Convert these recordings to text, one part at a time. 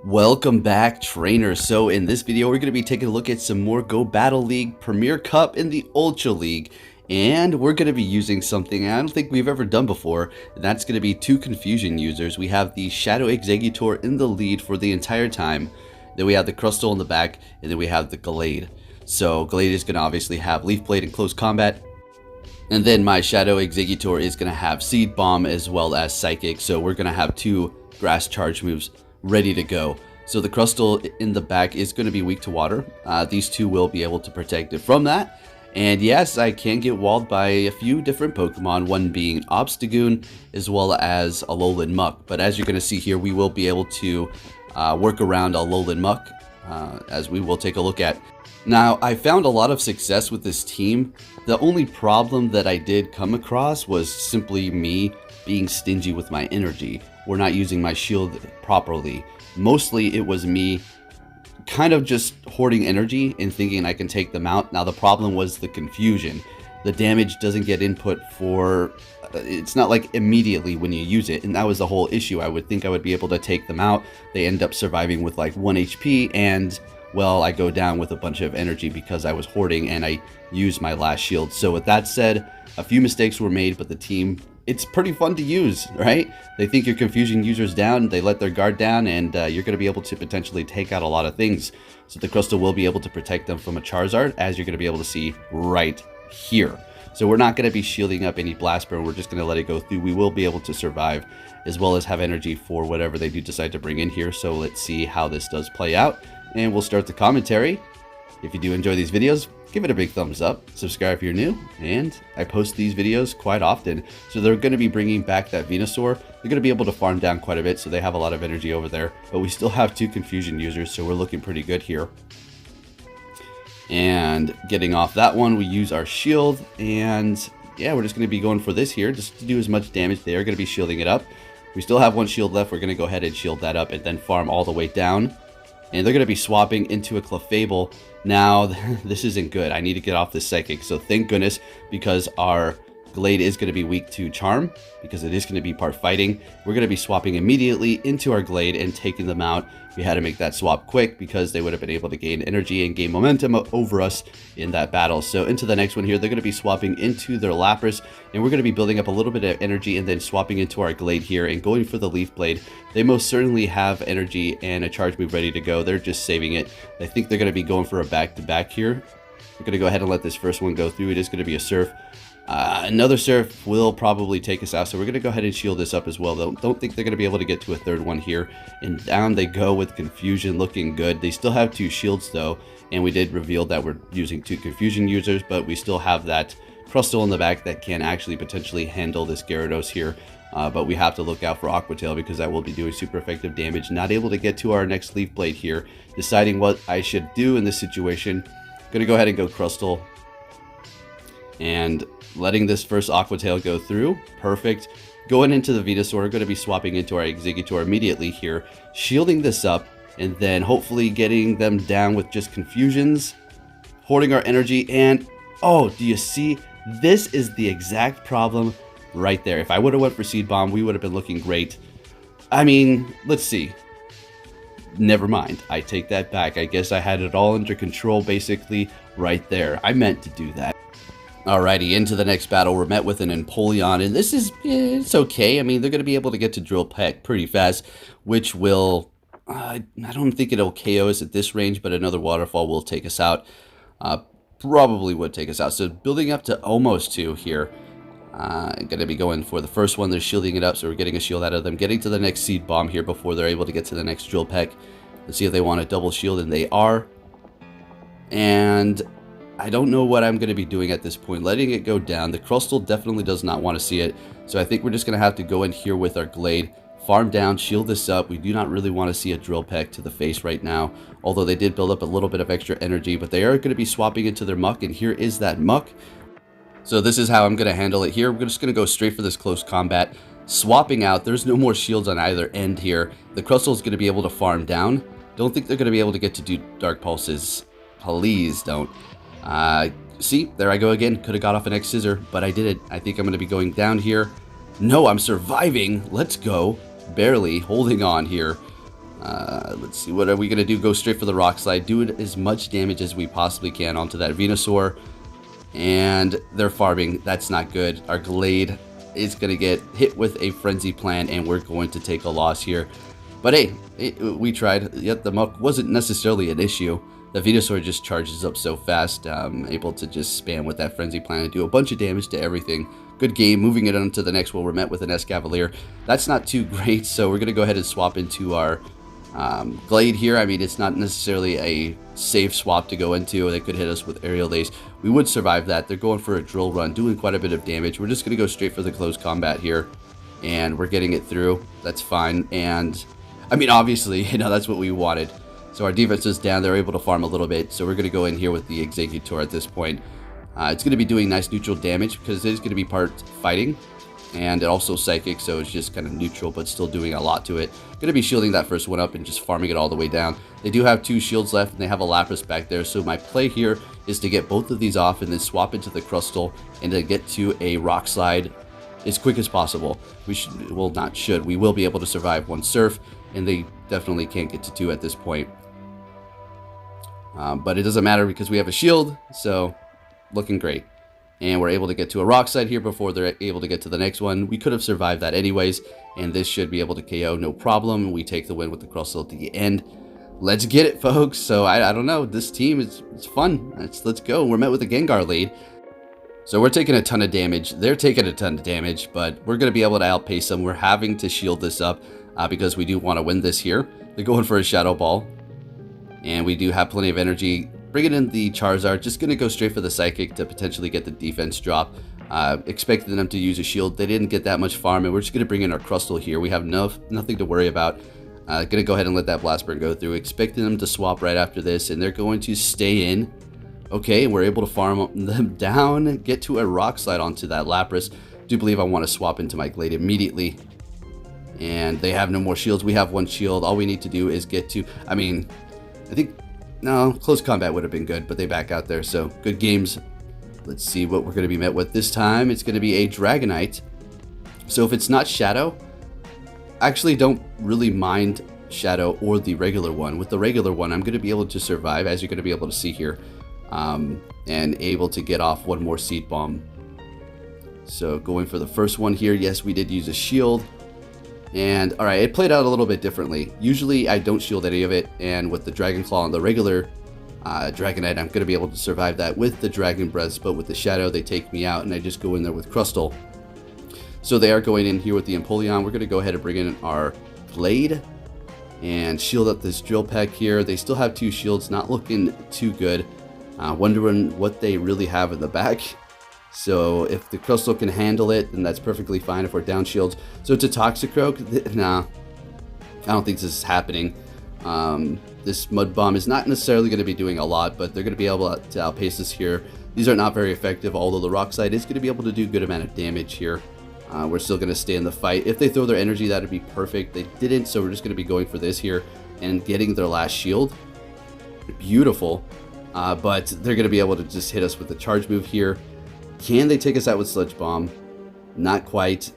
Welcome back, trainers. So in this video, we're going to be taking a look at some more Go Battle League, Premier Cup, and the Ultra League. And we're going to be using something I don't think we've ever done before, and that's going to be two confusion users. We have the Shadow Exeggutor in the lead for the entire time. Then we have the Crustle in the back, and then we have the Gallade. So Gallade is going to obviously have Leaf Blade in close combat. And then my Shadow Exeggutor is going to have Seed Bomb as well as Psychic. So we're going to have two Grass Charge moves ready to go. So the Crustle in the back is going to be weak to water. These two will be able to protect it from that. And yes, I can get walled by a few different Pokemon, one being Obstagoon as well as Alolan Muck. But as you're going to see here, we will be able to work around Alolan Muck, as we will take a look at. Now, I found a lot of success with this team. The only problem that I did come across was simply me being stingy with my energy. We're not using my shield properly. Mostly it was me kind of just hoarding energy and thinking I can take them out. Now the problem was the confusion. The damage doesn't get input for, it's not like immediately when you use it, and that was the whole issue. I would think I would be able to take them out. They end up surviving with like 1 HP, and well, I go down with a bunch of energy because I was hoarding and I used my last shield. So with that said, a few mistakes were made, but the team, it's pretty fun to use, right? They think your confusion user's down, they let their guard down, and you're going to be able to potentially take out a lot of things. So the Crustle will be able to protect them from a Charizard, as you're going to be able to see right here. So we're not going to be shielding up any Blast Burn, we're just going to let it go through. We will be able to survive, as well as have energy for whatever they do decide to bring in here. So let's see how this does play out, and we'll start the commentary. If you do enjoy these videos, give it a big thumbs up, subscribe if you're new, and I post these videos quite often. So they're going to be bringing back that Venusaur. They're going to be able to farm down quite a bit, so they have a lot of energy over there. But we still have two confusion users, so we're looking pretty good here. And getting off that one, we use our shield, and yeah, we're just going to be going for this here, just to do as much damage. They are going to be shielding it up. We still have one shield left. We're going to go ahead and shield that up and then farm all the way down. And they're going to be swapping into a Clefable. Now, this isn't good. I need to get off this Psychic. So thank goodness, because our Gallade is going to be weak to Charm, because it is going to be part fighting. We're going to be swapping immediately into our Gallade and taking them out. We had to make that swap quick because they would have been able to gain energy and gain momentum over us in that battle. So into the next one here, they're going to be swapping into their Lapras, and we're going to be building up a little bit of energy and then swapping into our Gallade here and going for the Leaf Blade. They most certainly have energy and a charge move ready to go. They're just saving it. I think they're going to be going for a back-to-back here. We're going to go ahead and let this first one go through. It is going to be a Surf. Another Surf will probably take us out, so we're going to go ahead and shield this up as well. Don't think they're going to be able to get to a third one here. And down they go with Confusion, looking good. They still have two shields though, and we did reveal that we're using two Confusion users, but we still have that Crustle in the back that can actually potentially handle this Gyarados here. But we have to look out for Aqua Tail, because that will be doing super effective damage. Not able to get to our next Leaf Blade here. Deciding what I should do in this situation. Going to go ahead and go Crustle. And letting this first Aqua Tail go through. Perfect. Going into the Venusaur, we're going to be swapping into our Exeggutor immediately here. Shielding this up, and then hopefully getting them down with just Confusions. Hoarding our energy, and oh, do you see? This is the exact problem right there. If I would have went for Seed Bomb, we would have been looking great. I mean, let's see. Never mind. I take that back. I guess I had it all under control basically right there. I meant to do that. Alrighty, into the next battle, we're met with an Empoleon, and this is, it's okay. I mean, they're going to be able to get to Drill Peck pretty fast, which will, I don't think it'll KO us at this range, but another Waterfall will take us out. Probably would take us out. So building up to almost 2 here. Going to be going for the first one. They're shielding it up, so we're getting a shield out of them. Getting to the next Seed Bomb here before they're able to get to the next Drill Peck. Let's see if they want a double shield, and they are. And I don't know what I'm going to be doing at this point. Letting it go down. The Crustle definitely does not want to see it. So I think we're just going to have to go in here with our Gallade. Farm down, shield this up. We do not really want to see a Drill Peck to the face right now. Although they did build up a little bit of extra energy. But they are going to be swapping into their Muck. And here is that Muck. So this is how I'm going to handle it here. We're just going to go straight for this close combat. Swapping out. There's no more shields on either end here. The Crustle is going to be able to farm down. Don't think they're going to be able to get to do Dark Pulses. Please don't. See, there I go again. Could have got off an X Scissor, but I did it. I think I'm going to be going down here. No, I'm surviving. Let's go. Barely holding on here. Let's see, what are we going to do? Go straight for the Rock Slide. Do it as much damage as we possibly can onto that Venusaur. And they're farming. That's not good. Our Gallade is going to get hit with a Frenzy Plant, and we're going to take a loss here. But hey, we tried. Yet the Muck wasn't necessarily an issue. The Venusaur just charges up so fast, able to just spam with that Frenzy Plant and do a bunch of damage to everything. Good game. Moving it on to the next one, we're met with an Escavalier. That's not too great, so we're going to go ahead and swap into our Gallade here. I mean, it's not necessarily a safe swap to go into. They could hit us with Aerial Ace. We would survive that. They're going for a Drill Run, doing quite a bit of damage. We're just going to go straight for the close combat here, and we're getting it through. That's fine. And I mean, obviously, that's what we wanted. So our defense is down. They're able to farm a little bit. So we're going to go in here with the Exeggutor at this point. It's going to be doing nice neutral damage because it is going to be part fighting and also psychic. So it's just kind of neutral, but still doing a lot to it. Going to be shielding that first one up and just farming it all the way down. They do have 2 shields left, and they have a Lapras back there. So my play here is to get both of these off and then swap into the Crustle and to get to a Rock Slide as quick as possible. We should, well, not should. We will be able to survive 1 Surf, and they definitely can't get to 2 at this point. But it doesn't matter because we have a shield, so looking great. And we're able to get to a Rock Slide here before they're able to get to the next one. We could have survived that anyways, and this should be able to KO no problem. We take the win with the Crustle at the end. Let's get it, folks. So I don't know. This team is fun. Let's go. We're met with a Gengar lead. So we're taking a ton of damage. They're taking a ton of damage, but we're going to be able to outpace them. We're having to shield this up because we do want to win this here. They're going for a Shadow Ball. And we do have plenty of energy. Bringing in the Charizard, just going to go straight for the Psychic to potentially get the defense drop. Expecting them to use a shield. They didn't get that much farm, and we're just going to bring in our Crustle here. We have nothing to worry about. Going to go ahead and let that Blast Burn go through. Expecting them to swap right after this, and they're going to stay in. Okay, we're able to farm them down, get to a Rock Slide onto that Lapras. Do believe I want to swap into my Gallade immediately. And they have no more shields. We have 1 shield. All we need to do is get to, I think, no, close combat would have been good, but they back out there, so good games. Let's see what we're going to be met with this time. It's going to be a Dragonite. So if it's not Shadow, I actually don't really mind Shadow or the regular one. With the regular one, I'm going to be able to survive, as you're going to be able to see here, and able to get off 1 more Seed Bomb. So going for the first one here, yes, we did use a shield. And alright, it played out a little bit differently. Usually I don't shield any of it, and with the Dragon Claw and the regular Dragonite, I'm going to be able to survive that with the Dragon Breath, but with the Shadow, they take me out, and I just go in there with Crustle. So they are going in here with the Empoleon. We're going to go ahead and bring in our Gallade and shield up this Drill Peck here. They still have 2 shields, not looking too good. Wondering what they really have in the back. So if the Crustle can handle it, then that's perfectly fine if we're down shields. So it's a Toxicroak? Nah, I don't think this is happening. This Mud Bomb is not necessarily going to be doing a lot, but they're going to be able to outpace us here. These are not very effective, although the Rock Slide is going to be able to do a good amount of damage here. We're still going to stay in the fight. If they throw their energy, that would be perfect. They didn't, so we're just going to be going for this here and getting their last shield. Beautiful. But they're going to be able to just hit us with the charge move here. Can they take us out with Sludge Bomb? Not quite.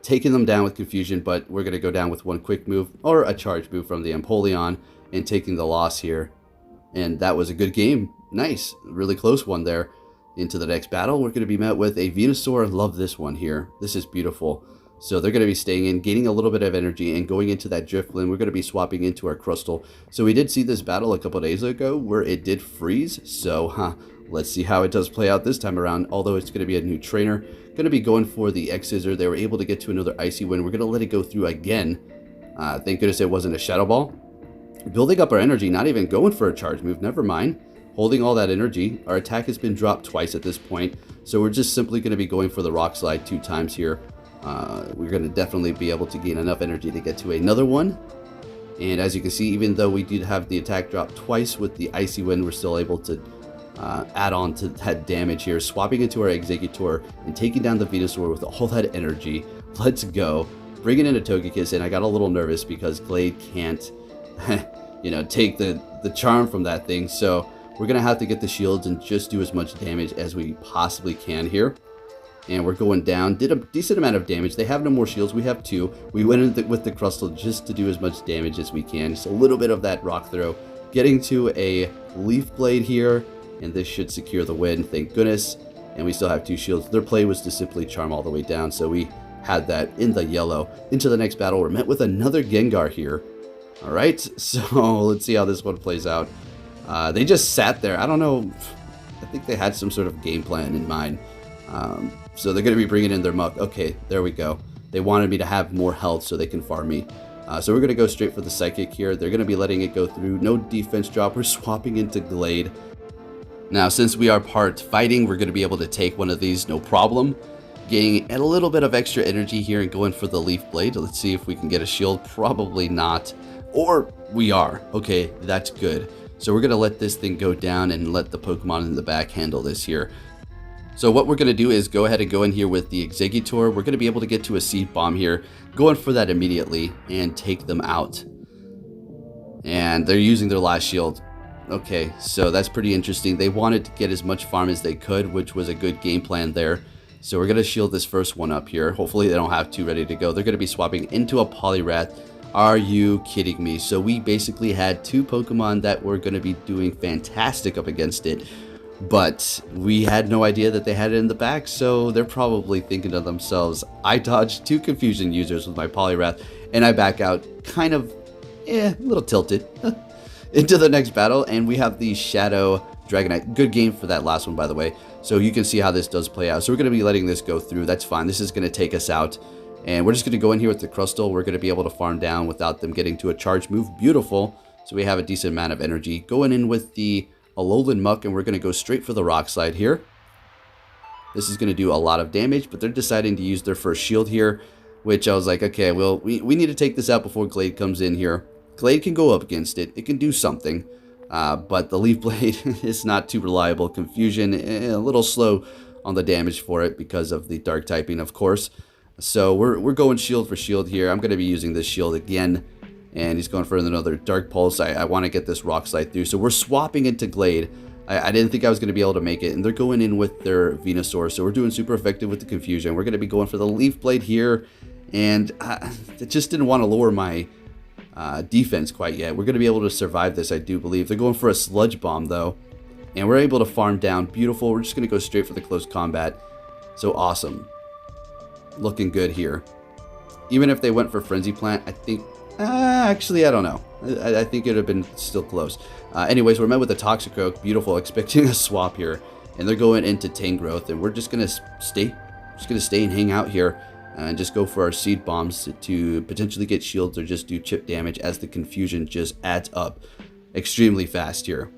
Taking them down with Confusion, but we're going to go down with 1 quick move or a charge move from the Empoleon and taking the loss here. And that was a good game. Nice. Really close one there. Into the next battle, we're going to be met with a Venusaur. Love this one here. This is beautiful. So they're going to be staying in, gaining a little bit of energy, and going into that Drifloon. We're going to be swapping into our Crustle. So we did see this battle a couple days ago where it did freeze. So, let's see how it does play out this time around, although it's going to be a new trainer. Going to be going for the Exeggutor. They were able to get to another Icy Wind. We're going to let it go through again. Thank goodness it wasn't a Shadow Ball. Building up our energy, not even going for a charge move. Never mind. Holding all that energy. Our attack has been dropped twice at this point. So we're just simply going to be going for the Rock Slide 2 times here. We're going to definitely be able to gain enough energy to get to another one. And as you can see, even though we did have the attack drop twice with the Icy Wind, we're still able to add on to that damage here, swapping into our Exeggutor and taking down the Venusaur with all that energy. Let's go. Bringing in a Togekiss, and I got a little nervous because Gallade can't, take the charm from that thing. So we're going to have to get the shields and just do as much damage as we possibly can here. and we're going down. Did a decent amount of damage. They have no more shields. We have 2. We went in with the Crustle just to do as much damage as we can. Just a little bit of that rock throw. Getting to a Leaf Blade here, and this should secure the win, thank goodness. And we still have 2 shields. Their play was to simply charm all the way down, so we had that in the yellow. Into the next battle, we're met with another Gengar here. Alright, so let's see how this one plays out. They just sat there. I don't know. I think they had some sort of game plan in mind. So they're going to be bringing in their muck. Okay, there we go. They wanted me to have more health so they can farm me. So we're going to go straight for the Psychic here. They're going to be letting it go through. No defense drop. We're swapping into Gallade. Now, since we are part fighting, we're going to be able to take one of these, no problem. Getting a little bit of extra energy here and going for the Leaf Blade. Let's see if we can get a shield. Probably not. Or we are. Okay, that's good. So we're going to let this thing go down and let the Pokemon in the back handle this here. So what we're going to do is go ahead and go in here with the Exeggutor. We're going to be able to get to a Seed Bomb here. Going for that immediately and take them out. And they're using their last shield. Okay, so that's pretty interesting. They wanted to get as much farm as they could, which was a good game plan there. So we're going to shield this first one up here. Hopefully they don't have 2 ready to go. They're going to be swapping into a Poliwrath. Are you kidding me? So we basically had 2 Pokemon that were going to be doing fantastic up against it. But we had no idea that they had it in the back. So they're probably thinking to themselves, I dodged 2 Confusion users with my Poliwrath. And I back out kind of, a little tilted. Into the next battle. And we have the Shadow Dragonite. Good game for that last one, by the way. So you can see how this does play out. So we're going to be letting this go through. That's fine. This is going to take us out. And we're just going to go in here with the Crustle. We're going to be able to farm down without them getting to a charge move. Beautiful. So we have a decent amount of energy. Going in with the Alolan Muck, and we're going to go straight for the Rock Slide here. This is going to do a lot of damage, but they're deciding to use their first shield here, which I was like, okay, well, we need to take this out before Gallade comes in here. Gallade can go up against it. It can do something. But the Leaf Blade is not too reliable. Confusion, a little slow on the damage for it because of the dark typing, of course. So we're going shield for shield here. I'm going to be using this shield again. And he's going for another Dark Pulse. I want to get this Rock Slide through. So we're swapping into Gallade. I didn't think I was going to be able to make it. And they're going in with their Venusaur. So we're doing super effective with the Confusion. We're going to be going for the Leaf Blade here. And I just didn't want to lower my defense quite yet. We're going to be able to survive this, I do believe. They're going for a Sludge Bomb, though. And we're able to farm down. Beautiful. We're just going to go straight for the close combat. So awesome. Looking good here. Even if they went for Frenzy Plant, I think... actually, I don't know. I think it would have been still close. Anyways, we're met with a Toxicroak. Beautiful. Expecting a swap here. And they're going into Tangrowth. And we're just going to stay. And hang out here. And just go for our Seed Bombs to potentially get shields or just do chip damage as the Confusion just adds up extremely fast here.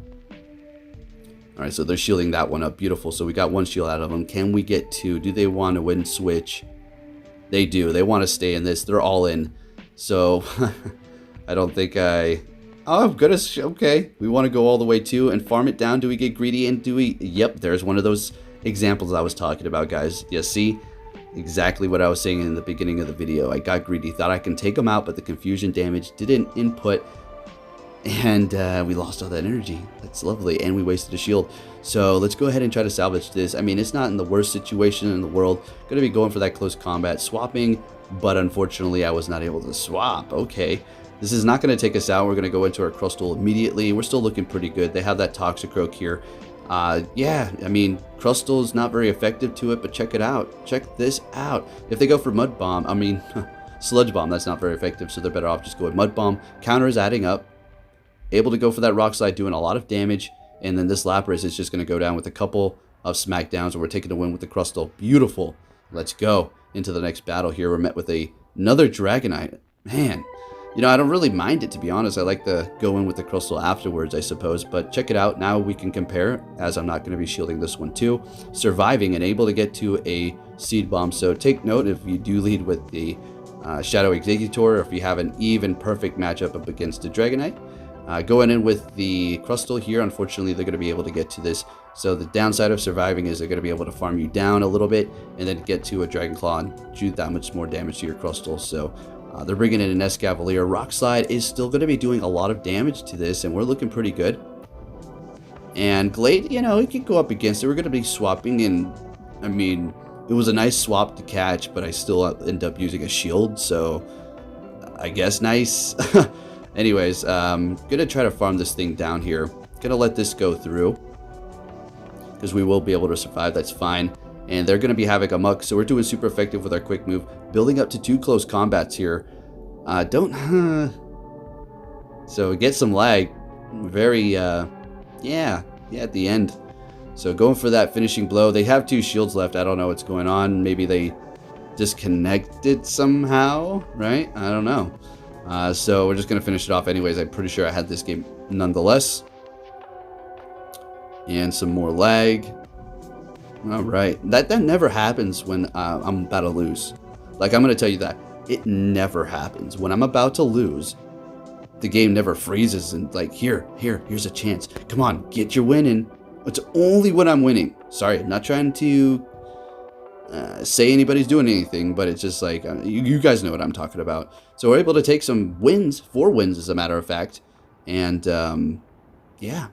Alright, so they're shielding that one up. Beautiful. So we got 1 shield out of them. Can we get 2? Do they want to win switch? They do. They want to stay in this. They're all in. So I don't think oh goodness, okay. We want to go all the way too and farm it down. Do we get greedy and do we... Yep, there's one of those examples I was talking about, guys. You see? Exactly what I was saying in the beginning of the video. I got greedy, thought I can take them out, but the Confusion damage didn't input, and we lost all that energy. That's lovely, and we wasted a shield. So let's go ahead and try to salvage this. I mean, it's not in the worst situation in the world. Gonna be going for that close combat, swapping, but unfortunately I was not able to swap. Okay, this is not gonna take us out. We're gonna go into our Crustle immediately. We're still looking pretty good. They have that Toxicroak here. Yeah, I mean, Crustle is not very effective to it, but check it out. Check this out. If they go for Mud Bomb, I mean, Sludge Bomb, that's not very effective, so they're better off just going Mud Bomb. Counter is adding up. Able to go for that Rock Slide, doing a lot of damage. And then this Lapras is just going to go down with a couple of Smackdowns, and we're taking a win with the Crustle. Beautiful. Let's go into the next battle here. We're met with another Dragonite. Man, you know, I don't really mind it, to be honest. I like to go in with the Crustle afterwards, I suppose. But check it out. Now we can compare, as I'm not going to be shielding this one too. Surviving and able to get to a Seed Bomb. So take note if you do lead with the Shadow Exeggutor, or if you have an even perfect matchup up against the Dragonite. Going in with the Crustle here, unfortunately they're going to be able to get to this. So the downside of surviving is they're going to be able to farm you down a little bit and then get to a Dragon Claw and do that much more damage to your Crustle. So they're bringing in an Escavalier. Rock Slide is still going to be doing a lot of damage to this, and we're looking pretty good. And Gallade, you know, he can go up against it. We're going to be swapping, and I mean, It was a nice swap to catch, but I still end up using a shield, so I guess nice. Anyways, gonna try to farm this thing down here. Gonna let this go through, because we will be able to survive, that's fine. And they're gonna be Havoc Amok, so we're doing super effective with our quick move. Building up to 2 close combats here. So get some lag. Very, yeah, at the end. So going for that finishing blow. They have 2 shields left. I don't know what's going on. Maybe they disconnected somehow, right? I don't know. So we're just going to finish it off anyways. I'm pretty sure I had this game nonetheless. And some more lag. All right. That never happens when I'm about to lose. Like, I'm going to tell you that. It never happens. When I'm about to lose, the game never freezes and like, here's a chance. Come on, get your win in. It's only when I'm winning. Sorry, I'm not trying to say anybody's doing anything, but it's just like, you guys know what I'm talking about. So we're able to take some wins, 4 wins as a matter of fact. And yeah,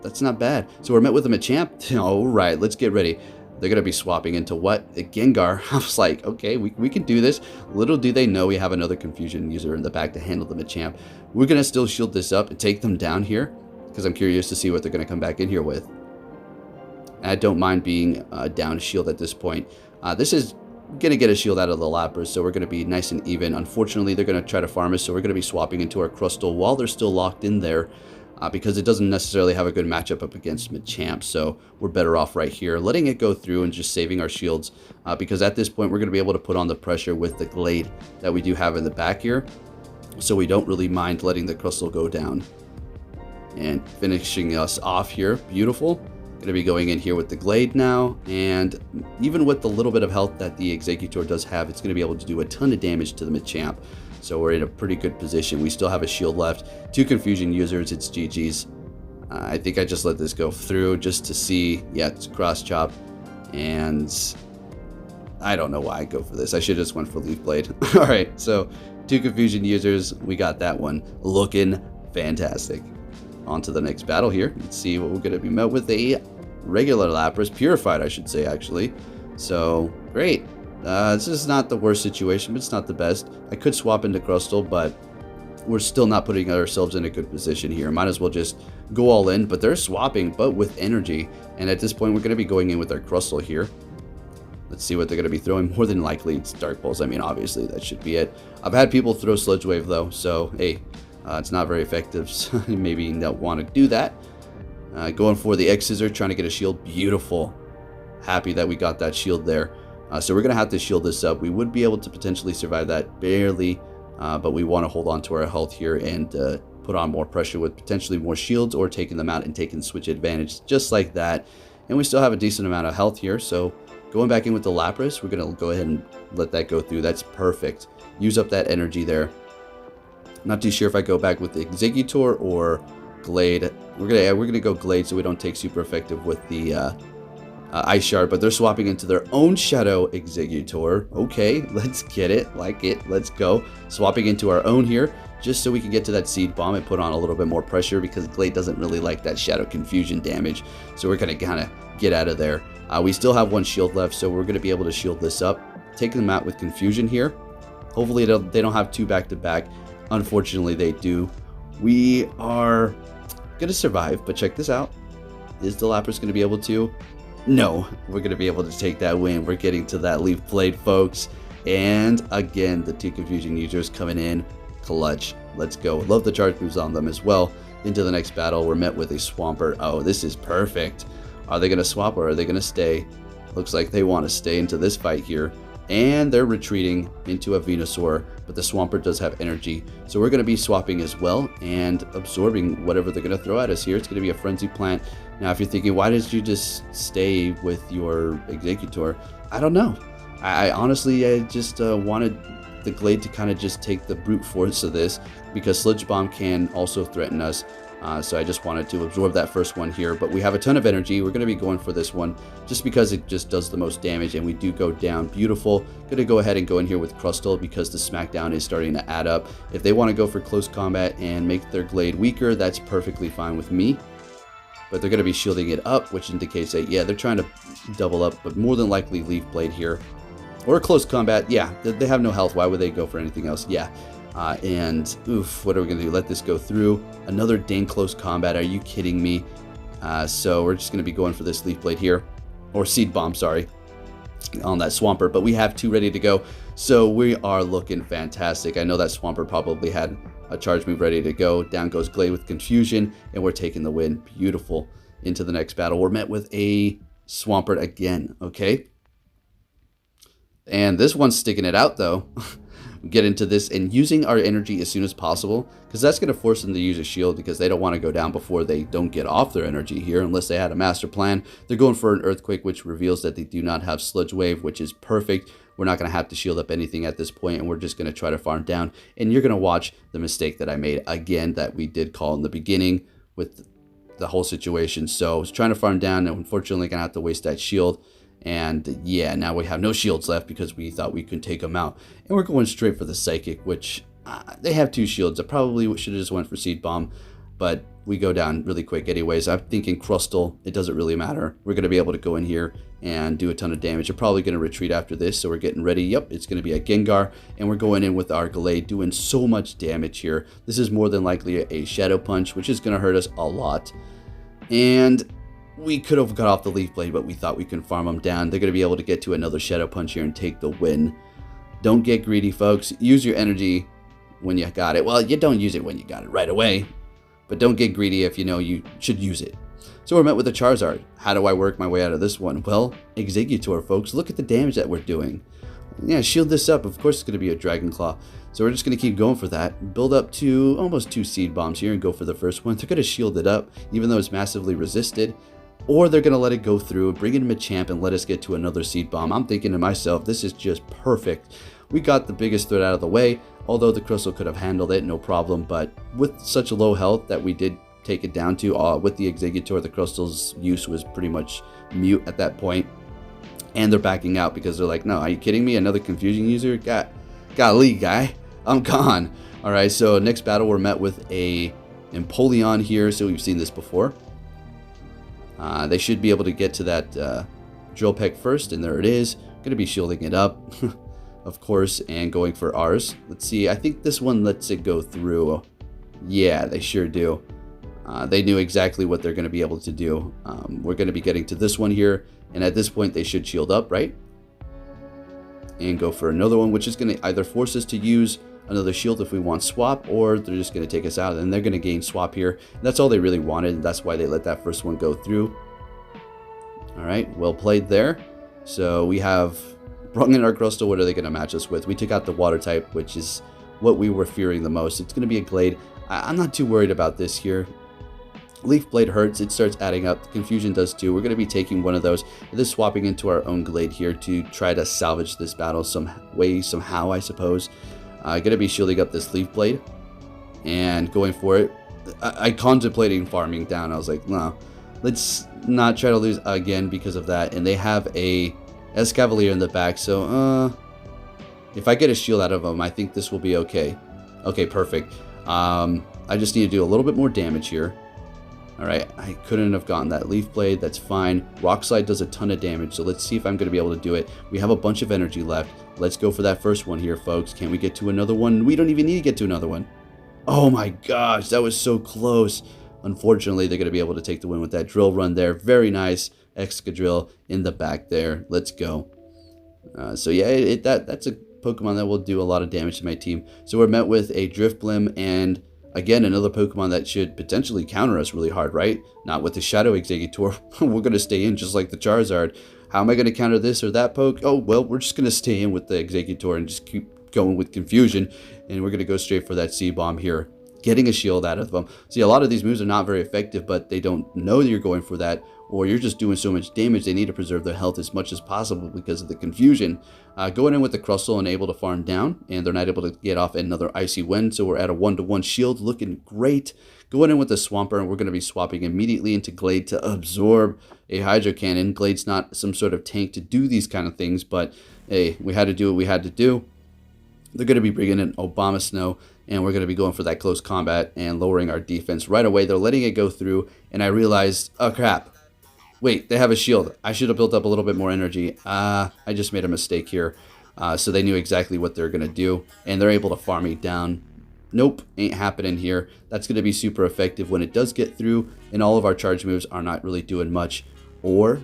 that's not bad. So we're met with a Machamp. All right, let's get ready. They're going to be swapping into what? A Gengar. I was like, okay, we can do this. Little do they know we have another Confusion user in the back to handle the Machamp. We're going to still shield this up and take them down here, because I'm curious to see what they're going to come back in here with. I don't mind being down shield at this point. This is going to get a shield out of the Lapras, so we're going to be nice and even. Unfortunately, they're going to try to farm us, so we're going to be swapping into our Crustle while they're still locked in there. Because it doesn't necessarily have a good matchup up against Machamp, so we're better off right here, letting it go through and just saving our shields, because at this point we're going to be able to put on the pressure with the Gallade that we do have in the back here, so we don't really mind letting the Crustle go down. And finishing us off here, beautiful. Going to be going in here with the Gallade now, and even with the little bit of health that the Exeggutor does have, it's going to be able to do a ton of damage to the Machamp. So we're in a pretty good position. We still have a shield left. 2 Confusion users. It's GG's. I think I just let this go through just to see. Yeah, it's cross chop. And I don't know why I go for this. I should have just went for Leaf Blade. All right, so 2 Confusion users. We got that one looking fantastic. On to the next battle here. Let's see what we're going to be met with. A regular Lapras. Purified, I should say, actually. So, great. This is not the worst situation, but it's not the best. I could swap into Crustle, but we're still not putting ourselves in a good position here. Might as well just go all in, but they're swapping, but with energy. And at this point, we're going to be going in with our Crustle here. Let's see what they're going to be throwing. More than likely, it's Dark Pulse. I mean, obviously, that should be it. I've had people throw Sludge Wave, though, so, hey, it's not very effective. So maybe you don't want to do that. Going for the X-Scissor, trying to get a shield. Beautiful. Happy that we got that shield there. So we're going to have to shield this up. We would be able to potentially survive that barely, but we want to hold on to our health here and put on more pressure with potentially more shields or taking them out and taking switch advantage just like that. And we still have a decent amount of health here, so going back in with the Lapras, we're going to go ahead and let that go through. That's perfect. Use up that energy there. Not too sure if I go back with the Exeggutor or Gallade. We're gonna go Gallade so we don't take super effective with the Ice Shard, but they're swapping into their own Shadow Exeggutor. Okay, let's get it, like it, let's go. Swapping into our own here, just so we can get to that Seed Bomb and put on a little bit more pressure, because Gallade doesn't really like that Shadow Confusion damage, so we're gonna kind of get out of there. We still have 1 shield left, so we're gonna be able to shield this up, take them out with Confusion here. Hopefully they don't have 2 back-to-back. Unfortunately, they do. We are gonna survive, but check this out. Is the Lapras gonna be able to? No, we're going to be able to take that win. We're getting to that Leaf Blade, folks. And again, the 2 Confusion users coming in clutch. Let's go. Love the charge moves on them as well. Into the next battle, we're met with a Swampert. Oh, this is perfect. Are they going to swap or are they going to stay? Looks like they want to stay into this fight here. And they're retreating into a Venusaur, but the Swampert does have energy. So we're going to be swapping as well and absorbing whatever they're going to throw at us here. It's going to be a Frenzy Plant. Now, if you're thinking, why did you just stay with your Exeggutor? I don't know. I honestly just wanted the Gallade to kind of just take the brute force of this, because Sludge Bomb can also threaten us. So I just wanted to absorb that first one here, but we have a ton of energy. We're going to be going for this one just because it just does the most damage, and we do go down. Beautiful. Going to go ahead and go in here with Crustle because the Smackdown is starting to add up. If they want to go for close combat and make their Gallade weaker, that's perfectly fine with me. but they're going to be shielding it up, which indicates that, yeah, they're trying to double up, but more than likely Leaf Blade here. Or close combat, yeah, they have no health. Why would they go for anything else? Yeah. And, oof, what are we going to do? Let this go through. Another dang close combat. Are you kidding me? So we're just going to be going for this Leaf Blade here. Or Seed Bomb, sorry, on that Swampert. But we have 2 ready to go. So we are looking fantastic. I know that Swampert probably had a charge move ready to go. Down goes Glade with Confusion. And we're taking the win. Beautiful. Into the next battle. We're met with a Swampert again, okay? And this one's sticking it out, though. Get into this and using our energy as soon as possible, because that's going to force them to use a shield because they don't want to go down before they don't get off their energy here unless they had a master plan. They're going for an Earthquake, which reveals that they do not have Sludge Wave, which is perfect. We're not going to have to shield up anything at this point, and we're just going to try to farm down. And you're going to watch the mistake that I made again that we did call in the beginning with the whole situation. So I was trying to farm down, and unfortunately going to have to waste that shield. And yeah, now we have no shields left because we thought we could take them out. And we're going straight for the Psychic, which they have 2 shields. I probably should have just went for Seed Bomb, but we go down really quick anyways. I'm thinking Crustle, it doesn't really matter. We're going to be able to go in here and do a ton of damage. You're probably going to retreat after this, so we're getting ready. Yep, it's going to be a Gengar, and we're going in with our Gallade, doing so much damage here. This is more than likely a Shadow Punch, which is going to hurt us a lot. And we could have got off the Leaf Blade, but we thought we can farm them down. They're going to be able to get to another Shadow Punch here and take the win. Don't get greedy, folks. Use your energy when you got it. Well, you don't use it when you got it right away, but don't get greedy if you know you should use it. So we're met with a Charizard. How do I work my way out of this one? Well, Exeggutor, folks. Look at the damage that we're doing. Yeah, shield this up. Of course, it's going to be a Dragon Claw. So we're just going to keep going for that. Build up to almost 2 Seed Bombs here and go for the first one. They're going to shield it up, even though it's massively resisted. Or they're going to let it go through, bring in Machamp, and let us get to another Seed Bomb. I'm thinking to myself, this is just perfect. We got the biggest threat out of the way, although the Crustle could have handled it, no problem. But with such a low health that we did take it down to, with the Exeggutor, the Crustle's use was pretty much mute at that point. And they're backing out because they're like, no, are you kidding me? Another Confusion user? Golly, guy, I'm gone. All right, so next battle, we're met with a Empoleon here. So we've seen this before. They should be able to get to that Drill Peck first, and there it is. Going to be shielding it up, of course, and going for ours. Let's see, I think this one lets it go through. Yeah, they sure do. They knew exactly what they're going to be able to do. We're going to be getting to this one here, and at this point they should shield up, right? And go for another one, which is going to either force us to use another shield if we want swap, or they're just going to take us out, and they're going to gain swap here. That's all they really wanted, and that's why they let that first one go through. All right, well played there. So we have brought in our Crustle. What are they going to match us with? We took out the water type, which is what we were fearing the most. It's going to be a Glade. I'm not too worried about this here. Leaf Blade hurts. It starts adding up. Confusion does too. We're going to be taking one of those and then swapping into our own Glade here to try to salvage this battle some way, somehow, I suppose. Going to be shielding up this Leaf Blade and going for it. I contemplating farming down. I was like, no, let's not try to lose again because of that. And they have a Escavalier in the back, so if I get a shield out of them, I think this will be okay. Okay, perfect. I just need to do a little bit more damage here. All right, I couldn't have gotten that Leaf Blade. That's fine. Rock Slide does a ton of damage, so let's see if I'm going to be able to do it. We have a bunch of energy left. Let's go for that first one here, folks. Can we get to another one? We don't even need to get to another one. Oh my gosh, that was so close. Unfortunately, they're going to be able to take the win with that drill run there. Very nice. Excadrill in the back there. Let's go. So yeah, that's a Pokemon that will do a lot of damage to my team. So we're met with a Drifblim and again, another Pokemon that should potentially counter us really hard, right? Not with the Shadow Exeggutor. We're going to stay in just like the Charizard. How am I going to counter this or that poke? Oh, well, we're just going to stay in with the Exeggutor and just keep going with Confusion. And we're going to go straight for that C-Bomb here, getting a shield out of them. See, a lot of these moves are not very effective, but they don't know that you're going for that, or you're just doing so much damage, they need to preserve their health as much as possible because of the Confusion. Going in with the Crustle and able to farm down, and they're not able to get off another Icy Wind, so we're at a 1-to-1 shield, looking great. Going in with the Swampert, and we're going to be swapping immediately into Glade to absorb a Hydro Cannon. Glade's not some sort of tank to do these kind of things, but hey, we had to do what we had to do. They're going to be bringing in Obama Snow, and we're going to be going for that close combat and lowering our defense right away. They're letting it go through, and I realized, oh crap, wait, they have a shield. I should have built up a little bit more energy. I just made a mistake here. So they knew exactly what they're going to do, and they're able to farm me down. Nope, ain't happening here. That's going to be super effective when it does get through, and all of our charge moves are not really doing much. Or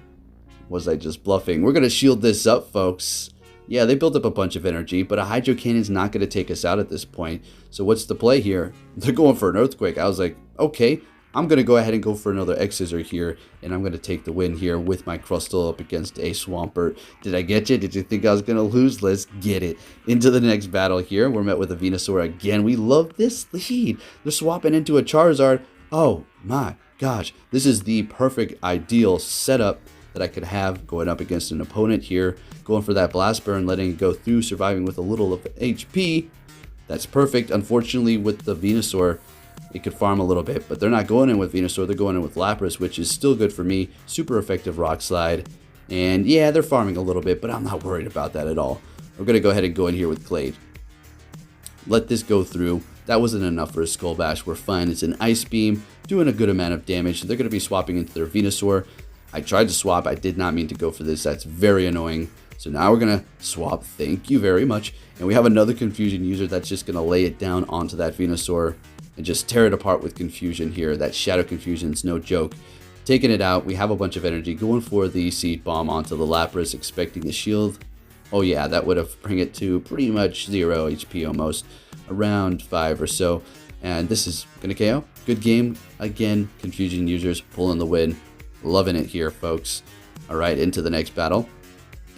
was I just bluffing? We're going to shield this up, folks. Yeah, they built up a bunch of energy, but a Hydro Cannon's not going to take us out at this point. So what's the play here? They're going for an Earthquake. I was like, okay, I'm going to go ahead and go for another Exeggutor here, and I'm going to take the win here with my Crustle up against a Swampert. Did I get you? Did you think I was going to lose? Let's get it. Into the next battle here. We're met with a Venusaur again. We love this lead. They're swapping into a Charizard. Oh my gosh. This is the perfect, ideal setup that I could have going up against an opponent here. Going for that Blast Burn, letting it go through, surviving with a little of HP. That's perfect. Unfortunately, with the Venusaur, it could farm a little bit, but they're not going in with Venusaur. They're going in with Lapras, which is still good for me. Super effective Rock Slide. And yeah, they're farming a little bit, but I'm not worried about that at all. We're going to go ahead and go in here with Gallade. Let this go through. That wasn't enough for a Skull Bash. We're fine. It's an Ice Beam, doing a good amount of damage. They're going to be swapping into their Venusaur. I tried to swap. I did not mean to go for this. That's very annoying. So now we're going to swap. Thank you very much. And we have another Confusion user that's just going to lay it down onto that Venusaur and just tear it apart with Confusion here. That Shadow Confusion's no joke. Taking it out. We have a bunch of energy. Going for the Seed Bomb onto the Lapras, expecting a shield. Oh yeah, that would have bring it to pretty much 0 HP almost. Around 5 or so. And this is going to KO. Good game. Again, Confusion users pulling the win. Loving it here, folks. All right, into the next battle.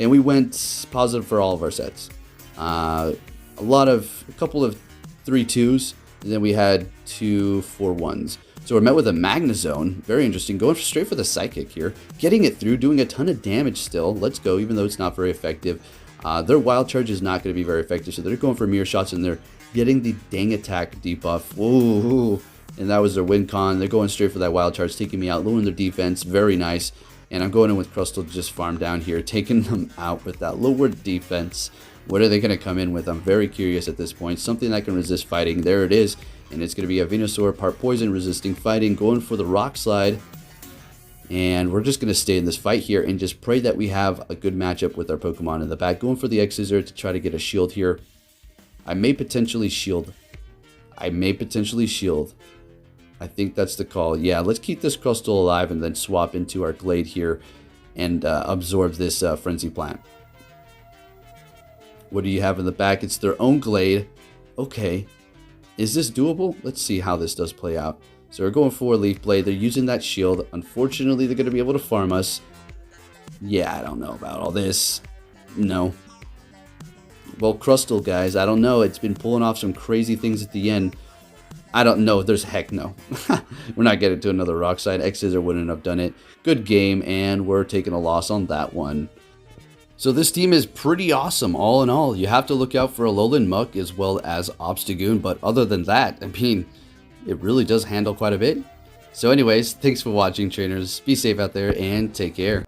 And we went positive for all of our sets. A couple of 3-2s, and then we had 2 4-1s. So we're met with a Magnezone. Very interesting. Going straight for the Psychic here. Getting it through, doing a ton of damage still. Let's go, even though it's not very effective. Their Wild Charge is not going to be very effective, so they're going for Mirror Shots, and they're getting the Dang Attack debuff. Ooh. And that was their win con. They're going straight for that Wild Charge, taking me out, lowering their defense. Very nice. And I'm going in with Crustle to just farm down here, taking them out with that lowered defense. What are they going to come in with? I'm very curious at this point. Something that can resist fighting. There it is. And it's going to be a Venusaur, part poison, resisting fighting, going for the Rock Slide. And we're just going to stay in this fight here and just pray that we have a good matchup with our Pokemon in the back. Going for the Exeggutor to try to get a shield here. I may potentially shield. I think that's the call. Yeah, let's keep this Crustle alive and then swap into our Gallade here and absorb this Frenzy Plant. What do you have in the back? It's their own Gallade. Okay. Is this doable? Let's see how this does play out. So we're going for Leaf Blade. They're using that shield. Unfortunately, they're going to be able to farm us. Yeah, I don't know about all this. No. Well, Crustle, guys, I don't know. It's been pulling off some crazy things at the end. I don't know. There's heck no. We're not getting to another Rock Slide. Exeggutor wouldn't have done it. Good game, and we're taking a loss on that one. So this team is pretty awesome, all in all. You have to look out for Alolan Muck as well as Obstagoon, but other than that, I mean, it really does handle quite a bit. So anyways, thanks for watching, trainers. Be safe out there, and take care.